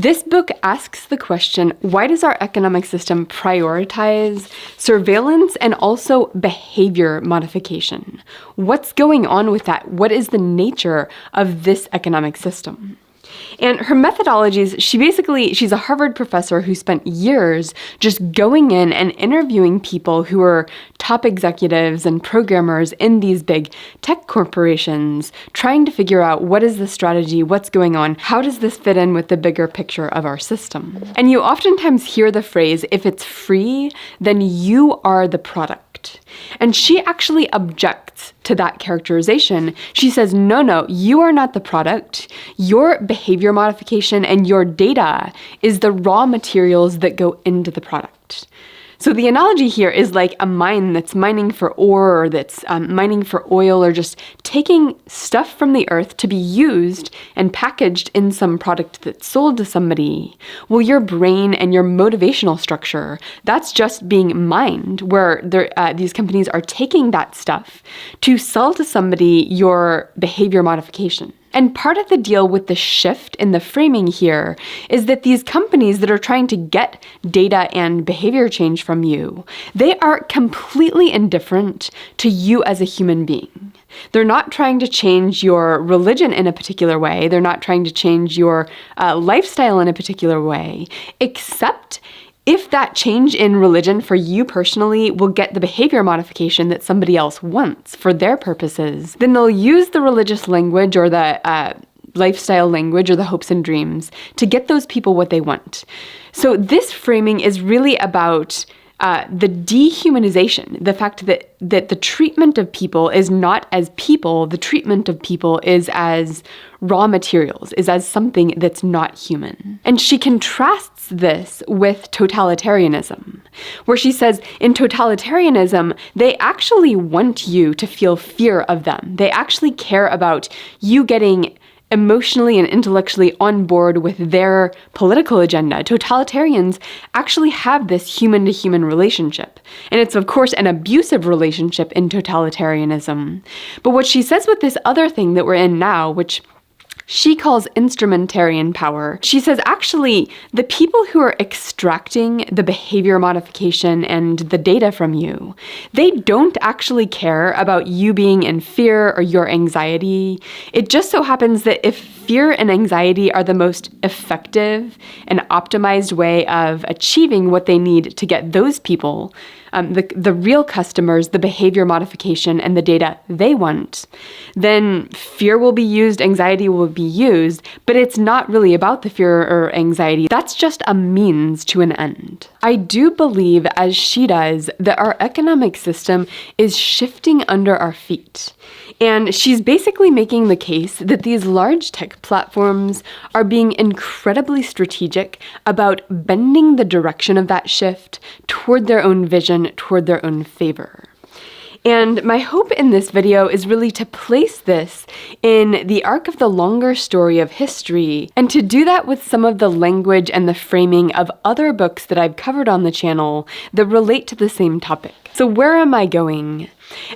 This book asks the question, why does our economic system prioritize surveillance and also behavior modification? What's going on with that? What is the nature of this economic system? And her methodologies, she's a Harvard professor who spent years just going in and interviewing people who are top executives and programmers in these big tech corporations, trying to figure out what is the strategy, what's going on, how does this fit in with the bigger picture of our system. And you oftentimes hear the phrase, if it's free, then you are the product. And she actually objects to that characterization. She says, no, you are not the product. Your behavior modification and your data is the raw materials that go into the product. So the analogy here is like a mine that's mining for ore, or that's mining for oil, or just taking stuff from the earth to be used and packaged in some product that's sold to somebody. Well, your brain and your motivational structure, that's just being mined, where these companies are taking that stuff to sell to somebody your behavior modification. And part of the deal with the shift in the framing here is that these companies that are trying to get data and behavior change from you, they are completely indifferent to you as a human being. They're not trying to change your religion in a particular way. They're not trying to change your lifestyle in a particular way, except if that change in religion for you personally will get the behavior modification that somebody else wants for their purposes, then they'll use the religious language or the lifestyle language or the hopes and dreams to get those people what they want. So this framing is really about the dehumanization, the fact that the treatment of people is not as people, the treatment of people is as raw materials, is as something that's not human. And she contrasts this with totalitarianism, where she says in totalitarianism, they actually want you to feel fear of them. They actually care about you getting emotionally and intellectually on board with their political agenda. Totalitarians actually have this human-to-human relationship. And it's, of course, an abusive relationship in totalitarianism. But what she says with this other thing that we're in now, which she calls instrumentarian power. She says, actually, the people who are extracting the behavior modification and the data from you, they don't actually care about you being in fear or your anxiety. It just so happens that if fear and anxiety are the most effective and optimized way of achieving what they need to get those people, the real customers, the behavior modification and the data they want, then fear will be used, anxiety will be used, but it's not really about the fear or anxiety. That's just a means to an end. I do believe, as she does, that our economic system is shifting under our feet. And she's basically making the case that these large tech platforms are being incredibly strategic about bending the direction of that shift toward their own vision, toward their own favor. And my hope in this video is really to place this in the arc of the longer story of history, and to do that with some of the language and the framing of other books that I've covered on the channel that relate to the same topic. So where am I going?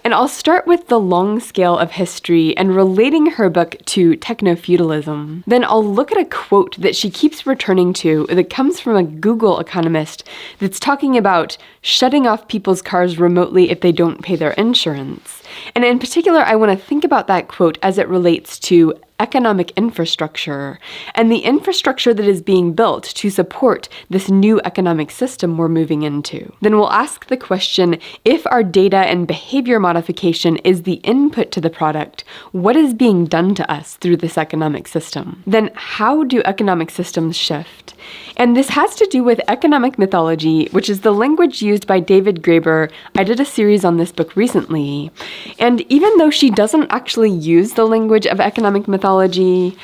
And I'll start with the long scale of history and relating her book to techno-feudalism. Then I'll look at a quote that she keeps returning to that comes from a Google economist that's talking about shutting off people's cars remotely if they don't pay their insurance. And in particular, I want to think about that quote as it relates to economic infrastructure and the infrastructure that is being built to support this new economic system we're moving into. Then we'll ask the question, if our data and behavior modification is the input to the product, what is being done to us through this economic system? Then how do economic systems shift? And this has to do with economic mythology, which is the language used by David Graeber. I did a series on this book recently. And even though she doesn't actually use the language of economic mythology,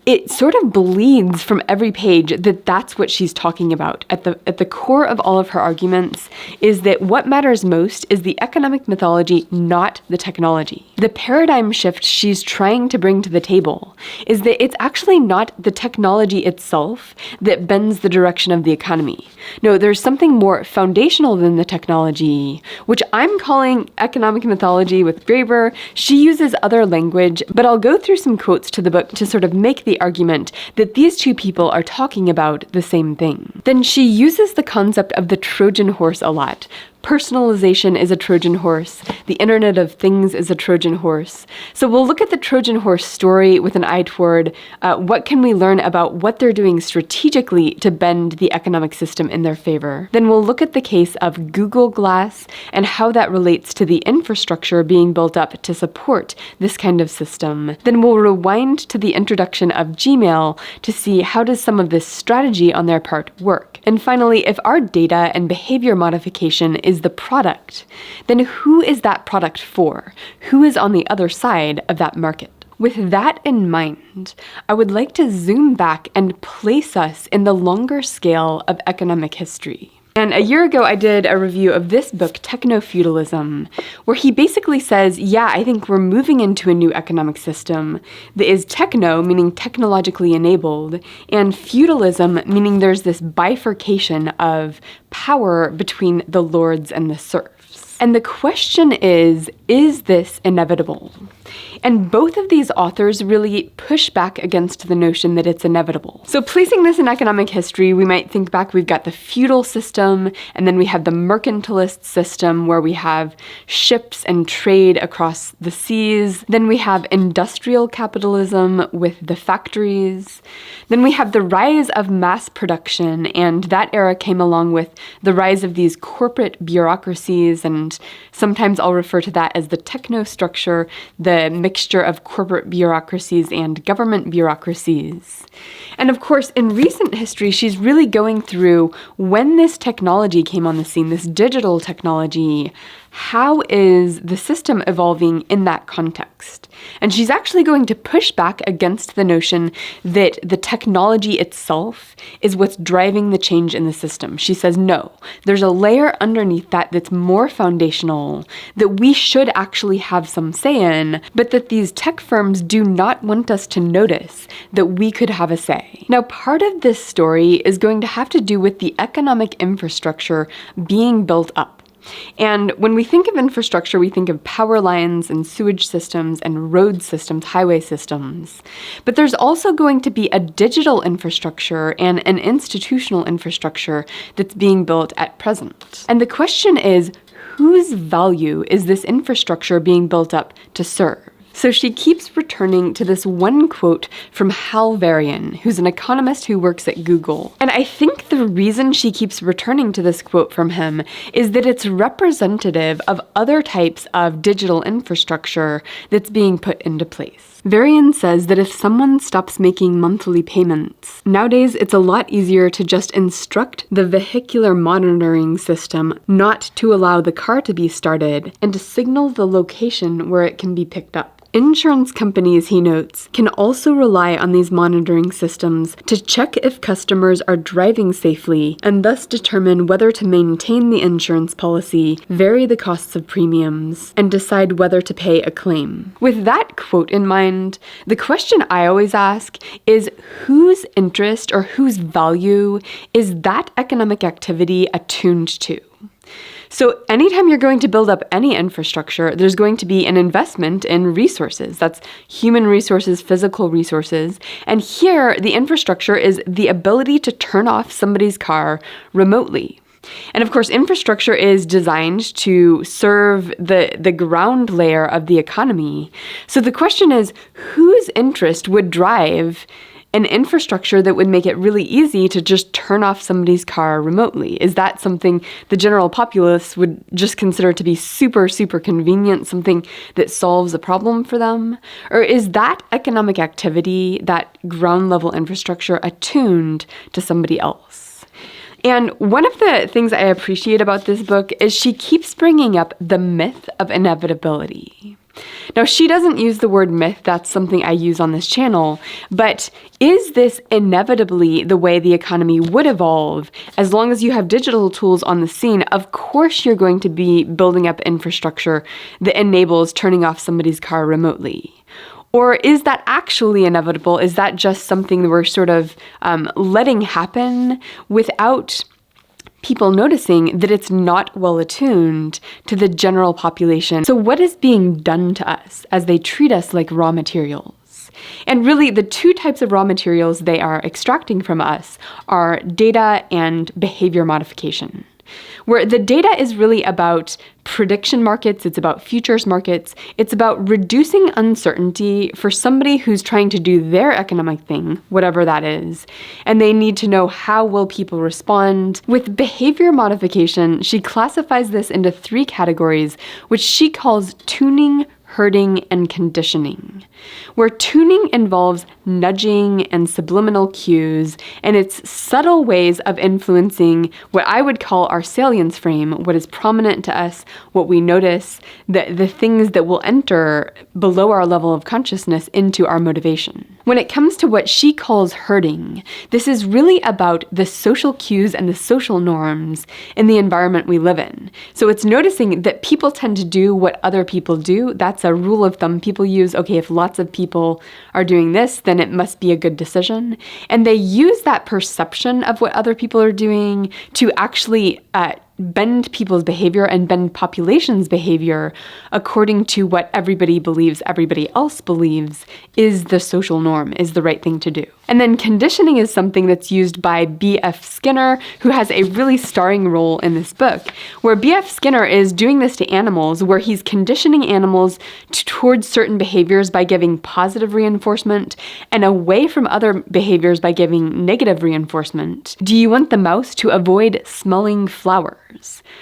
it sort of bleeds from every page that that's what she's talking about. At the core of all of her arguments is that what matters most is the economic mythology, not the technology. The paradigm shift she's trying to bring to the table is that it's actually not the technology itself that bends the direction of the economy. No, there's something more foundational than the technology, which I'm calling economic mythology with Graeber. She uses other language, but I'll go through some quotes to the book to sort of make the the argument that these two people are talking about the same thing. Then she uses the concept of the Trojan horse a lot. Personalization is a Trojan horse. The Internet of Things is a Trojan horse. So we'll look at the Trojan horse story with an eye toward what can we learn about what they're doing strategically to bend the economic system in their favor. Then we'll look at the case of Google Glass and how that relates to the infrastructure being built up to support this kind of system. Then we'll rewind to the introduction of Gmail to see how does some of this strategy on their part work. And finally, if our data and behavior modification is the product, then who is that product for? Who is on the other side of that market? With that in mind, I would like to zoom back and place us in the longer scale of economic history. And a year ago, I did a review of this book, Techno-Feudalism, where he basically says, yeah, I think we're moving into a new economic system that is techno, meaning technologically enabled, and feudalism, meaning there's this bifurcation of power between the lords and the serfs. And the question is this inevitable? And both of these authors really push back against the notion that it's inevitable. So placing this in economic history, we might think back, we've got the feudal system, and then we have the mercantilist system where we have ships and trade across the seas. Then we have industrial capitalism with the factories. Then we have the rise of mass production, and that era came along with the rise of these corporate bureaucracies, and sometimes I'll refer to that as the technostructure, the mixture of corporate bureaucracies and government bureaucracies. And of course, in recent history, she's really going through when this technology came on the scene, this digital technology, how is the system evolving in that context? And she's actually going to push back against the notion that the technology itself is what's driving the change in the system. She says, no, there's a layer underneath that that's more foundational, that we should actually have some say in, but that these tech firms do not want us to notice that we could have a say. Now, part of this story is going to have to do with the economic infrastructure being built up. And when we think of infrastructure, we think of power lines and sewage systems and road systems, highway systems. But there's also going to be a digital infrastructure and an institutional infrastructure that's being built at present. And the question is, whose value is this infrastructure being built up to serve? So she keeps returning to this one quote from Varian, who's an economist who works at Google. And I think the reason she keeps returning to this quote from him is that it's representative of other types of digital infrastructure that's being put into place. Varian says that if someone stops making monthly payments, nowadays it's a lot easier to just instruct the vehicular monitoring system not to allow the car to be started and to signal the location where it can be picked up. Insurance companies, he notes, can also rely on these monitoring systems to check if customers are driving safely and thus determine whether to maintain the insurance policy, vary the costs of premiums, and decide whether to pay a claim. With that quote in mind, the question I always ask is whose interest or whose value is that economic activity attuned to? So anytime you're going to build up any infrastructure, there's going to be an investment in resources. That's human resources, physical resources. And here, the infrastructure is the ability to turn off somebody's car remotely. And of course, infrastructure is designed to serve the ground layer of the economy. So the question is, whose interest would drive an infrastructure that would make it really easy to just turn off somebody's car remotely? Is that something the general populace would just consider to be super, super convenient, something that solves a problem for them? Or is that economic activity, that ground level infrastructure, attuned to somebody else? And one of the things I appreciate about this book is she keeps bringing up the myth of inevitability. Now, she doesn't use the word myth, that's something I use on this channel, but is this inevitably the way the economy would evolve? As long as you have digital tools on the scene, of course you're going to be building up infrastructure that enables turning off somebody's car remotely. Or is that actually inevitable? Is that just something that we're sort of letting happen without people noticing that it's not well attuned to the general population? So what is being done to us as they treat us like raw materials? And really, the two types of raw materials they are extracting from us are data and behavior modification, where the data is really about prediction markets, it's about futures markets, it's about reducing uncertainty for somebody who's trying to do their economic thing, whatever that is, and they need to know how will people respond. With behavior modification, she classifies this into three categories, which she calls tuning, herding, and conditioning, where tuning involves nudging and subliminal cues, and it's subtle ways of influencing what I would call our salience frame, what is prominent to us, what we notice, the things that will enter below our level of consciousness into our motivation. When it comes to what she calls herding, this is really about the social cues and the social norms in the environment we live in. So it's noticing that people tend to do what other people do. That's a rule of thumb people use. Okay, if lots of people are doing this, then it must be a good decision. And they use that perception of what other people are doing to actually bend people's behavior and bend populations' behavior according to what everybody believes everybody else believes is the social norm, is the right thing to do. And then conditioning is something that's used by B.F. Skinner, who has a really starring role in this book, where B.F. Skinner is doing this to animals, where he's conditioning animals towards certain behaviors by giving positive reinforcement and away from other behaviors by giving negative reinforcement. Do you want the mouse to avoid smelling flowers?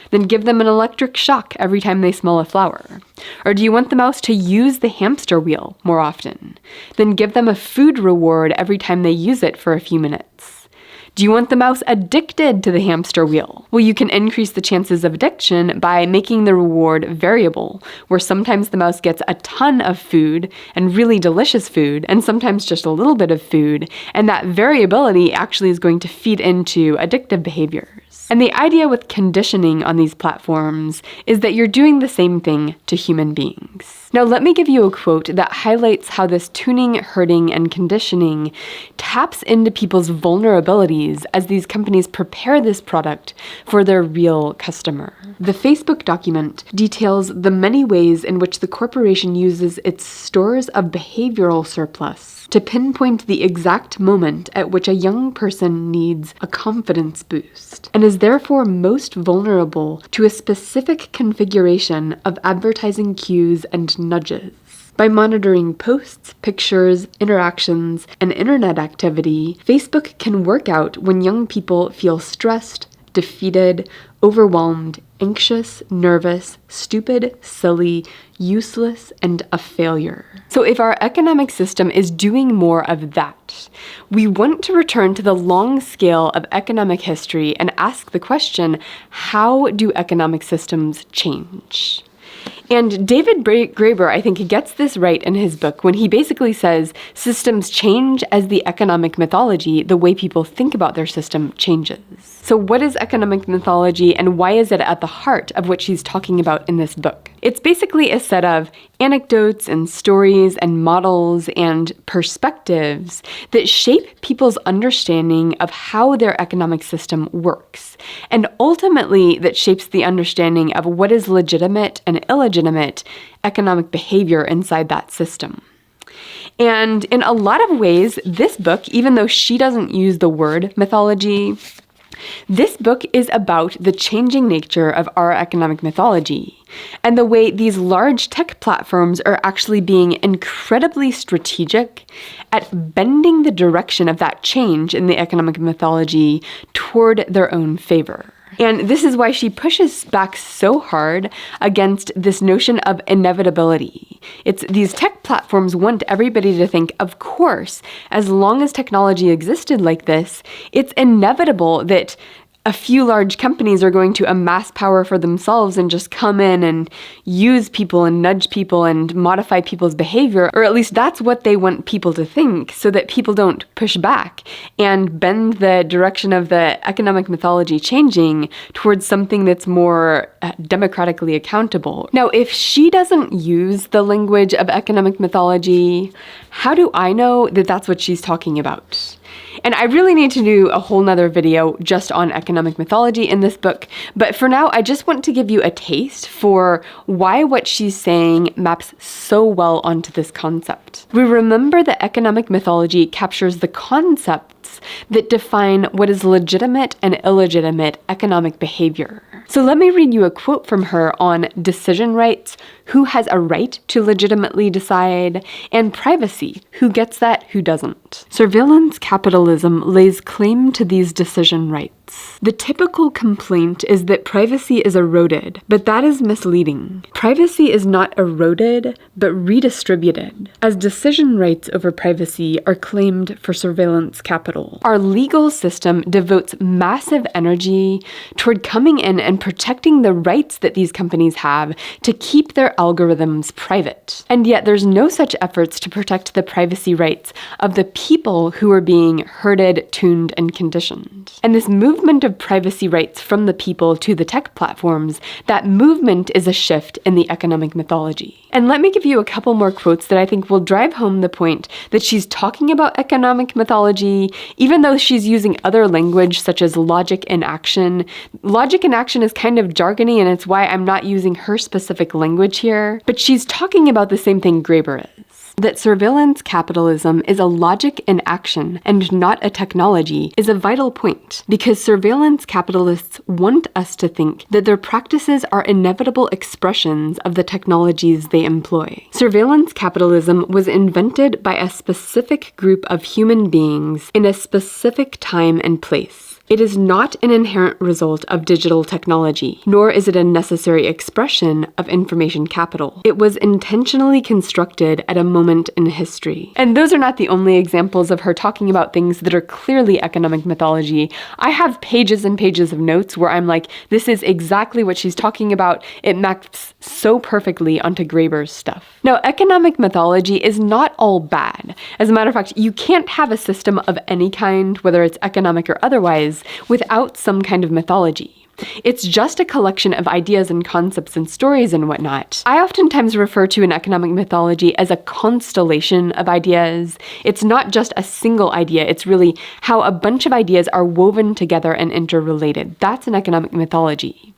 Then give them an electric shock every time they smell a flower. Or do you want the mouse to use the hamster wheel more often? Then give them a food reward every time they use it for a few minutes. Do you want the mouse addicted to the hamster wheel? Well, you can increase the chances of addiction by making the reward variable, where sometimes the mouse gets a ton of food and really delicious food, and sometimes just a little bit of food, and that variability actually is going to feed into addictive behaviors. And the idea with conditioning on these platforms is that you're doing the same thing to human beings. Now, let me give you a quote that highlights how this tuning, herding, and conditioning taps into people's vulnerabilities as these companies prepare this product for their real customer. The Facebook document details the many ways in which the corporation uses its stores of behavioral surplus to pinpoint the exact moment at which a young person needs a confidence boost, and is therefore most vulnerable to a specific configuration of advertising cues and nudges. By monitoring posts, pictures, interactions, and internet activity, Facebook can work out when young people feel stressed, defeated, overwhelmed, anxious, nervous, stupid, silly, useless, and a failure. So if our economic system is doing more of that, we want to return to the long scale of economic history and ask the question, how do economic systems change? And David Graeber, I think, gets this right in his book when he basically says systems change as the economic mythology, the way people think about their system, changes. So what is economic mythology, and why is it at the heart of what she's talking about in this book? It's basically a set of anecdotes and stories and models and perspectives that shape people's understanding of how their economic system works, and ultimately that shapes the understanding of what is legitimate and illegitimate economic behavior inside that system. And in a lot of ways, this book, even though she doesn't use the word mythology, this book is about the changing nature of our economic mythology and the way these large tech platforms are actually being incredibly strategic at bending the direction of that change in the economic mythology toward their own favor. And this is why she pushes back so hard against this notion of inevitability. It's these tech platforms want everybody to think, of course, as long as technology existed like this, it's inevitable that a few large companies are going to amass power for themselves and just come in and use people and nudge people and modify people's behavior, or at least that's what they want people to think, so that people don't push back and bend the direction of the economic mythology changing towards something that's more democratically accountable. Now, if she doesn't use the language of economic mythology, how do I know that that's what she's talking about? And I really need to do a whole nother video just on economic mythology in this book, but for now, I just want to give you a taste for why what she's saying maps so well onto this concept. We remember that economic mythology captures the concepts that define what is legitimate and illegitimate economic behavior. So let me read you a quote from her on decision rights, who has a right to legitimately decide, and privacy, who gets that, who doesn't. Surveillance capitalism lays claim to these decision rights. The typical complaint is that privacy is eroded, but that is misleading. Privacy is not eroded, but redistributed, as decision rights over privacy are claimed for surveillance capital. Our legal system devotes massive energy toward coming in and protecting the rights that these companies have to keep their algorithms private. And yet there's no such efforts to protect the privacy rights of the people who are being herded, tuned, and conditioned. And this movement of privacy rights from the people to the tech platforms, that movement is a shift in the economic mythology. And let me give you a couple more quotes that I think will drive home the point that she's talking about economic mythology, even though she's using other language such as logic in action. Logic in action is kind of jargony, and it's why I'm not using her specific language here, but she's talking about the same thing Graeber is. That surveillance capitalism is a logic in action and not a technology is a vital point, because surveillance capitalists want us to think that their practices are inevitable expressions of the technologies they employ. Surveillance capitalism was invented by a specific group of human beings in a specific time and place. It is not an inherent result of digital technology, nor is it a necessary expression of information capital. It was intentionally constructed at a moment in history. And those are not the only examples of her talking about things that are clearly economic mythology. I have pages and pages of notes where I'm like, this is exactly what she's talking about. It maps so perfectly onto Graeber's stuff. Now, economic mythology is not all bad. As a matter of fact, you can't have a system of any kind, whether it's economic or otherwise, without some kind of mythology. It's just a collection of ideas and concepts and stories and whatnot. I oftentimes refer to an economic mythology as a constellation of ideas. It's not just a single idea, it's really how a bunch of ideas are woven together and interrelated. That's an economic mythology.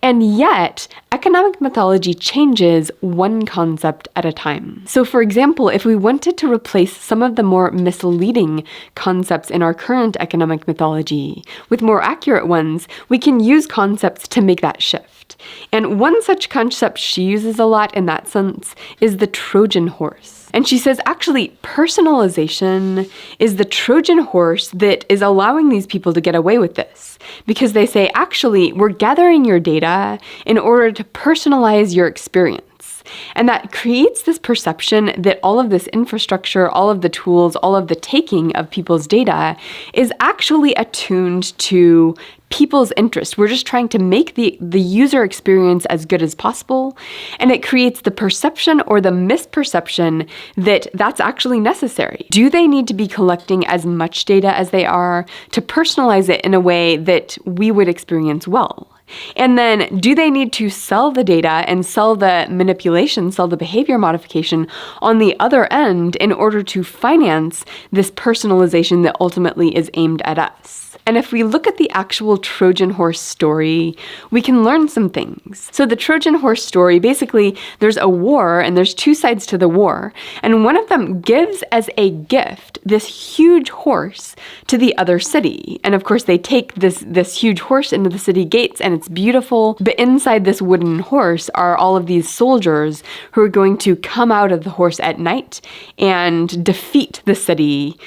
And yet, economic mythology changes one concept at a time. So for example, if we wanted to replace some of the more misleading concepts in our current economic mythology with more accurate ones, we can use concepts to make that shift. And one such concept she uses a lot in that sense is the Trojan horse. And she says, actually, personalization is the Trojan horse that is allowing these people to get away with this. Because they say, actually, we're gathering your data in order to personalize your experience. And that creates this perception that all of this infrastructure, all of the tools, all of the taking of people's data is actually attuned to people's interest. We're just trying to make the user experience as good as possible. And it creates the perception or the misperception that that's actually necessary. Do they need to be collecting as much data as they are to personalize it in a way that we would experience well? And then, do they need to sell the data and sell the manipulation, sell the behavior modification on the other end in order to finance this personalization that ultimately is aimed at us? And if we look at the actual Trojan horse story, we can learn some things. So the Trojan horse story, basically, there's a war and there's two sides to the war. And one of them gives as a gift this huge horse to the other city. And of course, they take this huge horse into the city gates and it's beautiful. But inside this wooden horse are all of these soldiers who are going to come out of the horse at night and defeat the city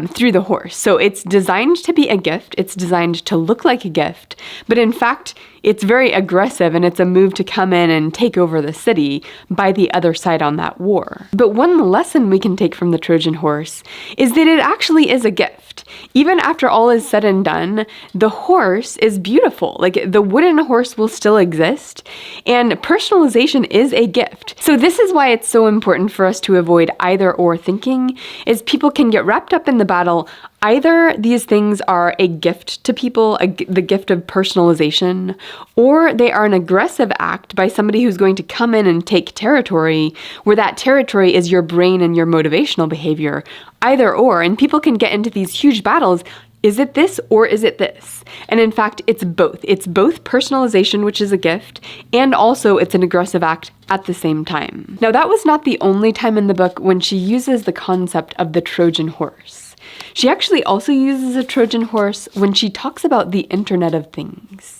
through the horse. So it's designed to be a gift, it's designed to look like a gift, but in fact, it's very aggressive and it's a move to come in and take over the city by the other side on that war. But one lesson we can take from the Trojan horse is that it actually is a gift. Even after all is said and done, the horse is beautiful. Like, the wooden horse will still exist, and personalization is a gift. So this is why it's so important for us to avoid either or thinking, is people can get wrapped up up in the battle, either these things are a gift to people, the gift of personalization, or they are an aggressive act by somebody who's going to come in and take territory, where that territory is your brain and your motivational behavior, either or. And people can get into these huge battles. Is it this or is it this? And in fact, it's both. It's both personalization, which is a gift, and also it's an aggressive act at the same time. Now, that was not the only time in the book when she uses the concept of the Trojan horse. She actually also uses a Trojan horse when she talks about the Internet of Things.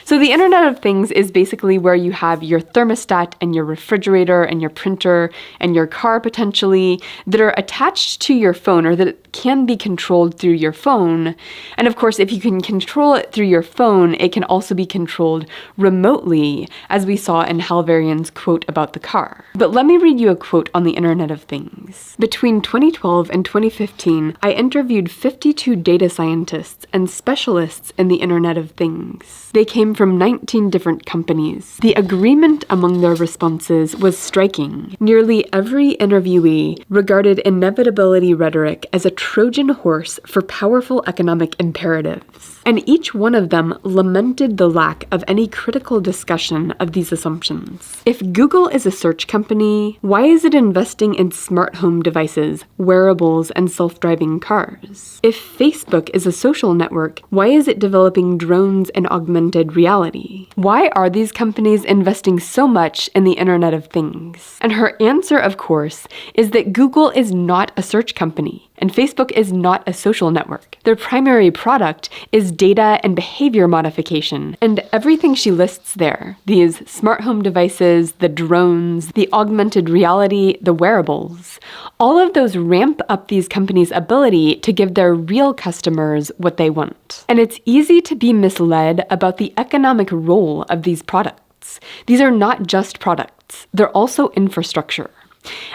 So the Internet of Things is basically where you have your thermostat and your refrigerator and your printer and your car potentially that are attached to your phone, or that can be controlled through your phone. And of course, if you can control it through your phone, it can also be controlled remotely, as we saw in Varian's quote about the car. But let me read you a quote on the Internet of Things. Between 2012 and 2015, I interviewed 52 data scientists and specialists in the Internet of Things. They came from 19 different companies. The agreement among their responses was striking. Nearly every interviewee regarded inevitability rhetoric as a Trojan horse for powerful economic imperatives, and each one of them lamented the lack of any critical discussion of these assumptions. If Google is a search company, why is it investing in smart home devices, wearables, and self-driving cars? If Facebook is a social network, why is it developing drones and augmented reality? Why are these companies investing so much in the Internet of Things? And her answer, of course, is that Google is not a search company, and Facebook is not a social network. Their primary product is data and behavior modification, and everything she lists there, these smart home devices, the drones, the augmented reality, the wearables, all of those ramp up these companies' ability to give their real customers what they want. And it's easy to be misled about the economic role of these products. These are not just products, they're also infrastructure.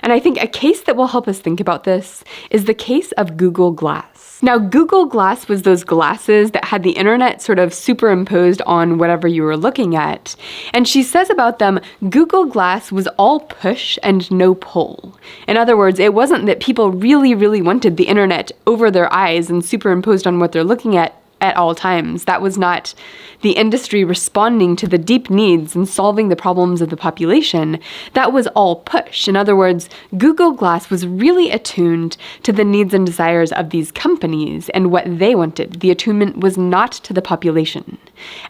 And I think a case that will help us think about this is the case of Google Glass. Now, Google Glass was those glasses that had the internet sort of superimposed on whatever you were looking at. And she says about them, Google Glass was all push and no pull. In other words, it wasn't that people really, really wanted the internet over their eyes and superimposed on what they're looking at all times. That was not the industry responding to the deep needs and solving the problems of the population. That was all push. In other words, Google Glass was really attuned to the needs and desires of these companies and what they wanted. The attunement was not to the population.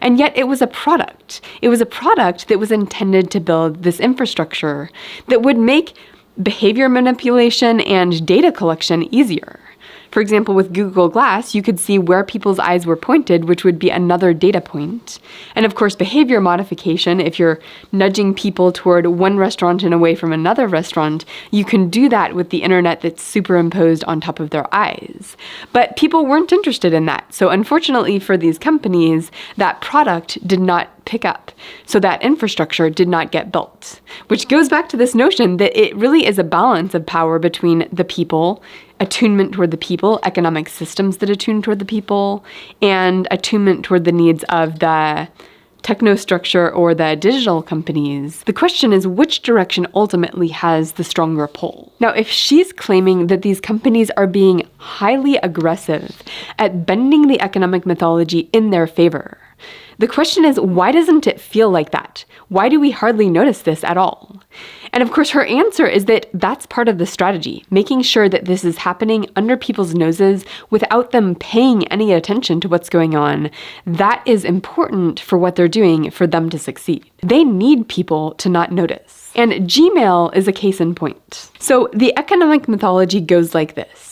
And yet it was a product. It was a product that was intended to build this infrastructure that would make behavior manipulation and data collection easier. For example, with Google Glass, you could see where people's eyes were pointed, which would be another data point. And of course, behavior modification, if you're nudging people toward one restaurant and away from another restaurant, you can do that with the internet that's superimposed on top of their eyes. But people weren't interested in that. So unfortunately for these companies, that product did not pick up. So that infrastructure did not get built, which goes back to this notion that it really is a balance of power between the people, attunement toward the people, economic systems that attune toward the people, and attunement toward the needs of the technostructure or the digital companies. The question is, which direction ultimately has the stronger pull? Now, if she's claiming that these companies are being highly aggressive at bending the economic mythology in their favor, the question is, why doesn't it feel like that? Why do we hardly notice this at all? And of course, her answer is that that's part of the strategy, making sure that this is happening under people's noses without them paying any attention to what's going on. That is important for what they're doing for them to succeed. They need people to not notice. And Gmail is a case in point. So the economic mythology goes like this.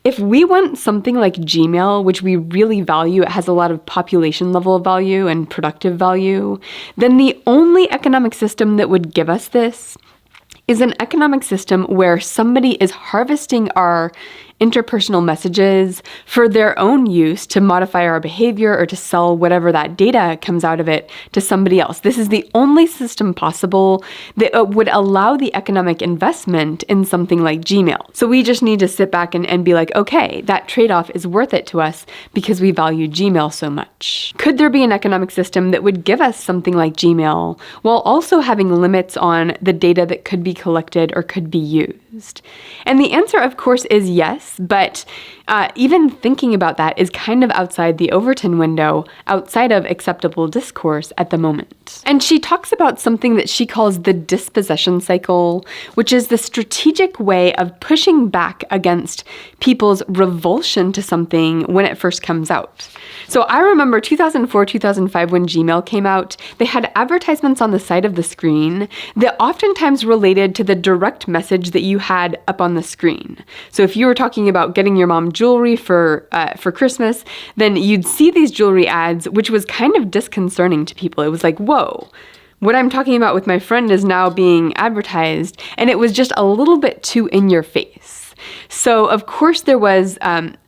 If we want something like Gmail, which we really value, it has a lot of population level value and productive value, then the only economic system that would give us this is an economic system where somebody is harvesting our interpersonal messages for their own use to modify our behavior or to sell whatever that data comes out of it to somebody else. This is the only system possible that would allow the economic investment in something like Gmail. So we just need to sit back and be like, okay, that trade-off is worth it to us because we value Gmail so much. Could there be an economic system that would give us something like Gmail while also having limits on the data that could be collected or could be used? used? And the answer, of course, is yes, but even thinking about that is kind of outside the Overton window, outside of acceptable discourse at the moment. And she talks about something that she calls the dispossession cycle, which is the strategic way of pushing back against people's revulsion to something when it first comes out. So I remember 2004, 2005 when Gmail came out, they had advertisements on the side of the screen that oftentimes related to the direct message that you had up on the screen. So if you were talking about getting your mom jewelry for Christmas, then you'd see these jewelry ads, which was kind of disconcerting to people. It was like, whoa, what I'm talking about with my friend is now being advertised, and it was just a little bit too in your face. So, of course, there was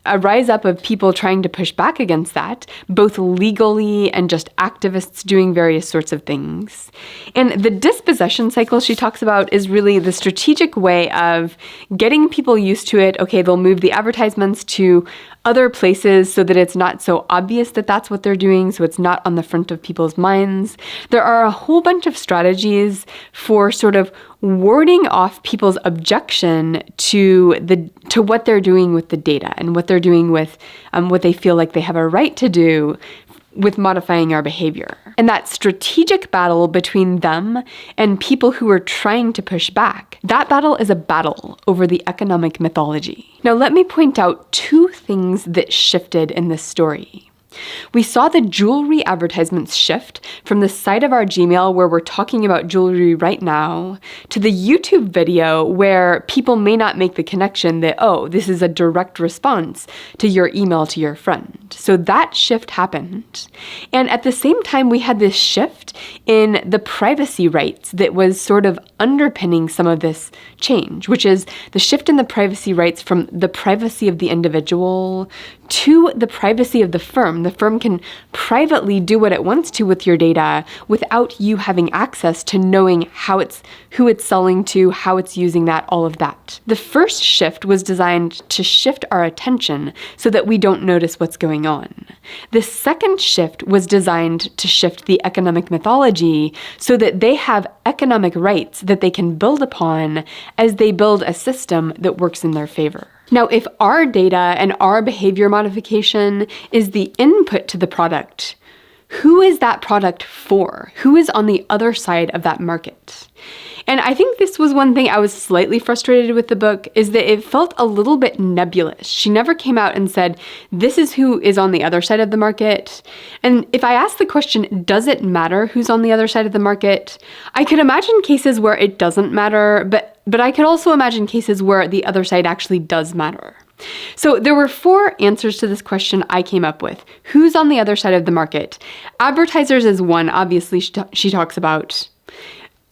a rise up of people trying to push back against that, both legally and just activists doing various sorts of things. And the dispossession cycle she talks about is really the strategic way of getting people used to it. Okay, they'll move the advertisements to other places so that it's not so obvious that that's what they're doing, so it's not on the front of people's minds. There are a whole bunch of strategies for sort of warding off people's objection to what they're doing with the data and what they're doing with what they feel like they have a right to do with modifying our behavior. And that strategic battle between them and people who are trying to push back, that battle is a battle over the economic mythology. Now, let me point out two things that shifted in this story. We saw the jewelry advertisements shift from the side of our Gmail where we're talking about jewelry right now to the YouTube video where people may not make the connection that, oh, this is a direct response to your email to your friend. So that shift happened. And at the same time, we had this shift in the privacy rights that was sort of underpinning some of this change, which is the shift in the privacy rights from the privacy of the individual to the privacy of the firm. The firm can privately do what it wants to with your data without you having access to knowing who it's selling to, how it's using that, all of that. The first shift was designed to shift our attention so that we don't notice what's going on. The second shift was designed to shift the economic mythology so that they have economic rights that they can build upon as they build a system that works in their favor. Now, if our data and our behavior modification is the input to the product, who is that product for? Who is on the other side of that market? And I think this was one thing I was slightly frustrated with the book, is that it felt a little bit nebulous. She never came out and said, this is who is on the other side of the market. And if I ask the question, does it matter who's on the other side of the market? I could imagine cases where it doesn't matter, but I could also imagine cases where the other side actually does matter. So there were 4 answers to this question I came up with. Who's on the other side of the market? Advertisers is one, obviously, she talks about.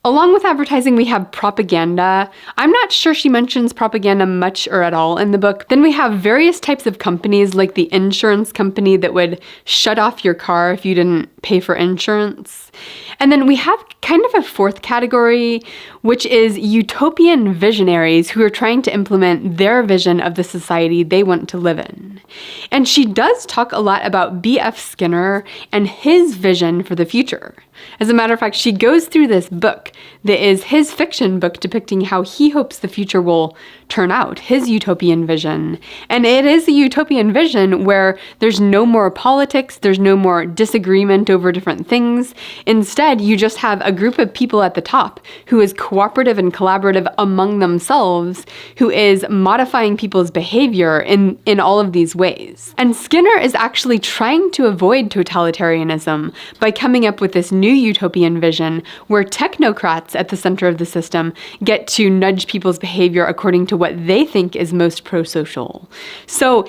Along with advertising, we have propaganda. I'm not sure she mentions propaganda much or at all in the book. Then we have various types of companies, like the insurance company that would shut off your car if you didn't pay for insurance. And then we have kind of a 4th category, which is utopian visionaries who are trying to implement their vision of the society they want to live in. And she does talk a lot about B.F. Skinner and his vision for the future. As a matter of fact, she goes through this book that is his fiction book depicting how he hopes the future will turn out, his utopian vision. And it is a utopian vision where there's no more politics, there's no more disagreement over different things. Instead, you just have a group of people at the top who is cooperative and collaborative among themselves, who is modifying people's behavior in all of these ways. And Skinner is actually trying to avoid totalitarianism by coming up with this new utopian vision where technocrats at the center of the system get to nudge people's behavior according to what they think is most pro-social. So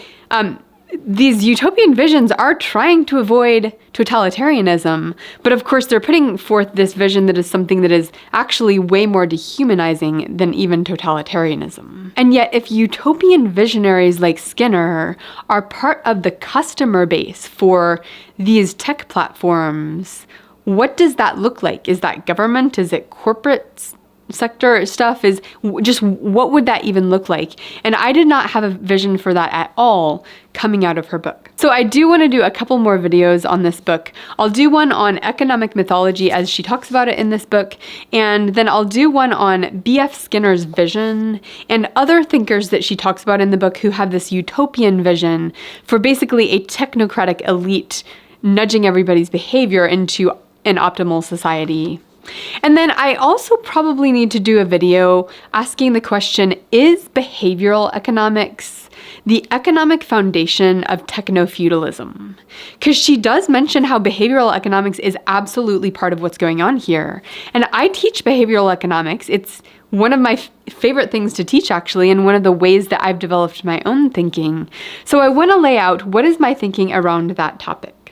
these utopian visions are trying to avoid totalitarianism, but of course they're putting forth this vision that is something that is actually way more dehumanizing than even totalitarianism. And yet, if utopian visionaries like Skinner are part of the customer base for these tech platforms, what does that look like? Is that government? Is it corporates? sector stuff is just what would that even look like? And I did not have a vision for that at all coming out of her book. So I do want to do a couple more videos on this book. I'll do one on economic mythology as she talks about it in this book, and then I'll do one on B.F. Skinner's vision and other thinkers that she talks about in the book who have this utopian vision for basically a technocratic elite nudging everybody's behavior into an optimal society. And then I also probably need to do a video asking the question, is behavioral economics the economic foundation of techno-feudalism? Because she does mention how behavioral economics is absolutely part of what's going on here. And I teach behavioral economics. It's one of my favorite things to teach, actually, and one of the ways that I've developed my own thinking. So I want to lay out what is my thinking around that topic.